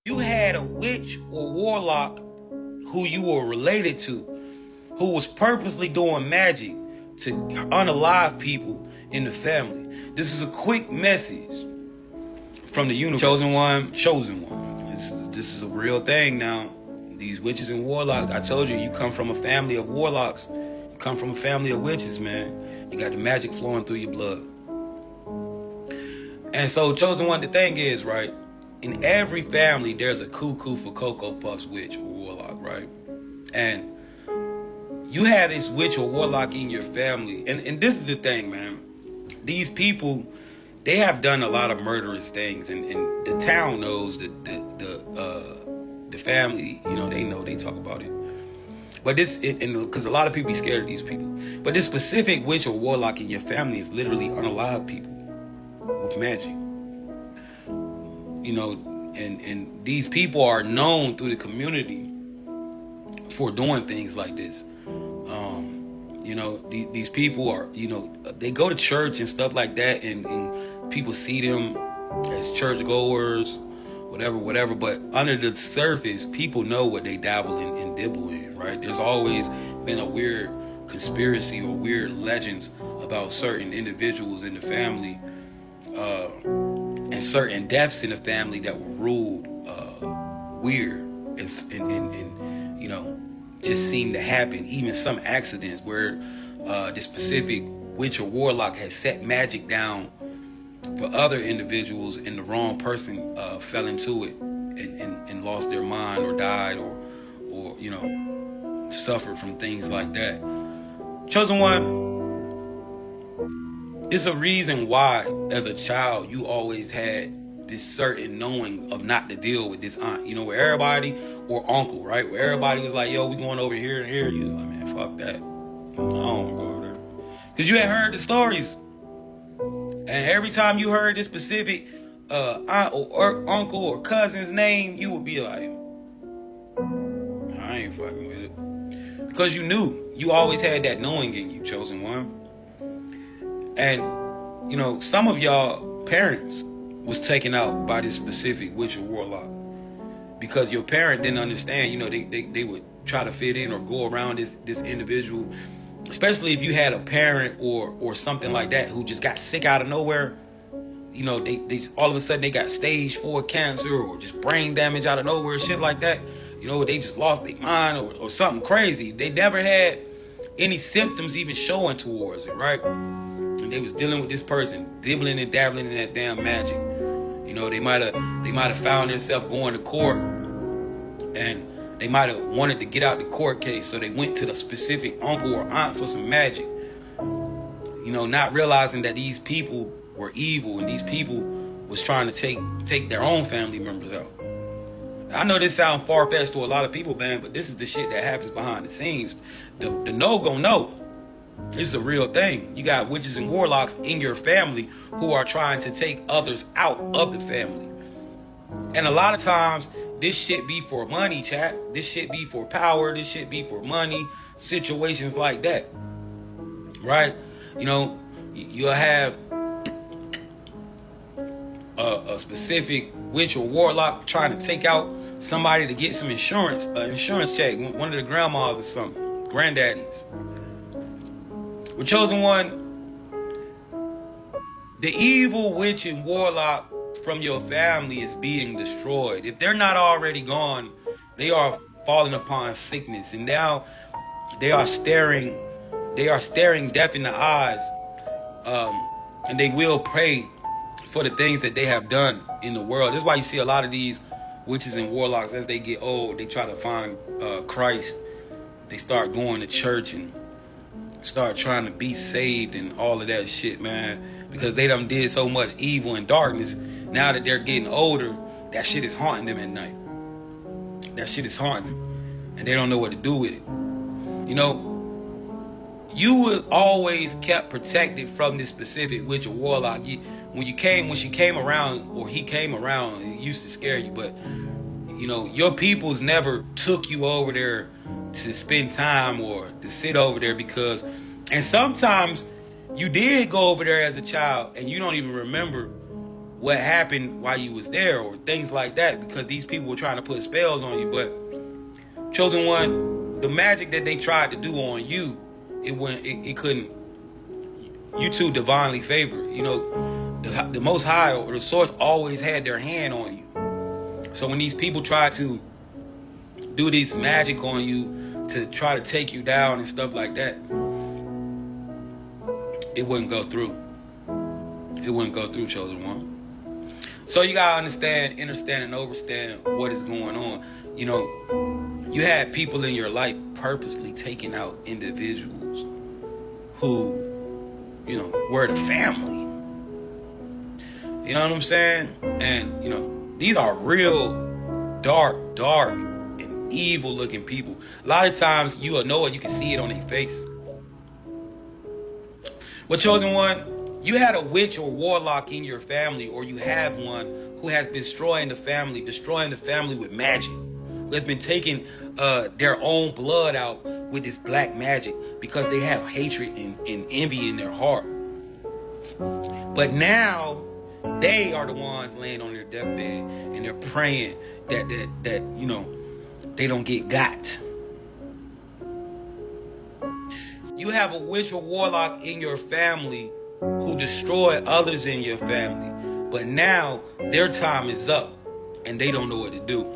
You had a witch or warlock who you were related to, who was purposely doing magic to unalive people in the family. This is a quick message from the universe. Chosen one, chosen one. This is a real thing now. These witches and warlocks, I told you, you come from a family of warlocks. You come from a family of witches, man. You got the magic flowing through your blood. And so, chosen one, the thing is, right, in every family, there's a cuckoo for Cocoa Puffs witch or warlock, right? And you have this witch or warlock in your family. And this is the thing, man. These people, they have done a lot of murderous things. And the town knows, the family, you know, they know, they talk about it. But this, because a lot of people be scared of these people. But this specific witch or warlock in your family is literally unalive people with magic. You know, and these people are known through the community for doing things like this. You know, these people are, you know, they go to church and stuff like that, and people see them as churchgoers, whatever. But under the surface, people know what they dabble and dibble in, right? There's always been a weird conspiracy or weird legends about certain individuals in the family, and certain deaths in the family that were ruled weird and you know, just seemed to happen. Even some accidents where this specific witch or warlock has set magic down for other individuals, and the wrong person fell into it and lost their mind or died or you know, suffered from things like that. Chosen one, it's a reason why, as a child, you always had this certain knowing of not to deal with this aunt, you know, where everybody, or uncle, right? Where everybody was like, yo, we going over here and here. You was like, man, fuck that. I don't go over there. Because you had heard the stories. And every time you heard this specific aunt or uncle or cousin's name, you would be like, I ain't fucking with it. Because you knew. You always had that knowing in you, chosen one. And, you know, some of y'all parents was taken out by this specific witch or warlock because your parent didn't understand. You know, they would try to fit in or go around this individual, especially if you had a parent or something like that who just got sick out of nowhere. You know, they all of a sudden they got stage 4 cancer or just brain damage out of nowhere, shit like that. You know, they just lost their mind or something crazy. They never had any symptoms even showing towards it, right? And they was dealing with this person, dibbling and dabbling in that damn magic. You know, they might have found themselves going to court, and they might have wanted to get out the court case, so they went to the specific uncle or aunt for some magic. You know, not realizing that these people were evil and these people was trying to take their own family members out. I know this sounds far-fetched to a lot of people, man, but this is the shit that happens behind the scenes. The no gon' know. It's a real thing. You got witches and warlocks in your family who are trying to take others out of the family. And a lot of times, this shit be for money, chat. This shit be for power. This shit be for money. Situations like that. Right? You know, you'll have a specific witch or warlock trying to take out somebody to get some insurance check. One of the grandmas or something. Granddaddies. With chosen one, the evil witch and warlock from your family is being destroyed. If they're not already gone, they are falling upon sickness, and now they are staring death in the eyes, and they will pray for the things that they have done in the world. This is why you see a lot of these witches and warlocks, as they get old, they try to find Christ. They start going to church and start trying to be saved and all of that shit, man, because they done did so much evil and darkness. Now that they're getting older, that shit is haunting them at night. That shit is haunting them, and they don't know what to do with it. You know, you were always kept protected from this specific witch or warlock. When she came around, or he came around, it used to scare you, but you know, your peoples never took you over there to spend time or to sit over there because, and sometimes you did go over there as a child and you don't even remember what happened while you was there or things like that, because these people were trying to put spells on you. But Chosen One, the magic that they tried to do on you, it couldn't. You too divinely favored. You know, the Most High or the Source always had their hand on you. So when these people tried to do this magic on you to try to take you down and stuff like that, it wouldn't go through. It wouldn't go through, Chosen One. So you gotta understand and understand what is going on. You know, you had people in your life purposely taking out individuals who, you know, were the family. You know what I'm saying? And, you know, these are real dark and evil looking people. A lot of times you'll know it, you can see it on their face. Well, Chosen One, you had a witch or warlock in your family, or you have one who has been destroying the family with magic, who has been taking their own blood out with this black magic because they have hatred and envy in their heart. But now they are the ones laying on their deathbed and they're praying that you know, they don't get got. You have a witch or warlock in your family who destroy others in your family, but now their time is up and they don't know what to do.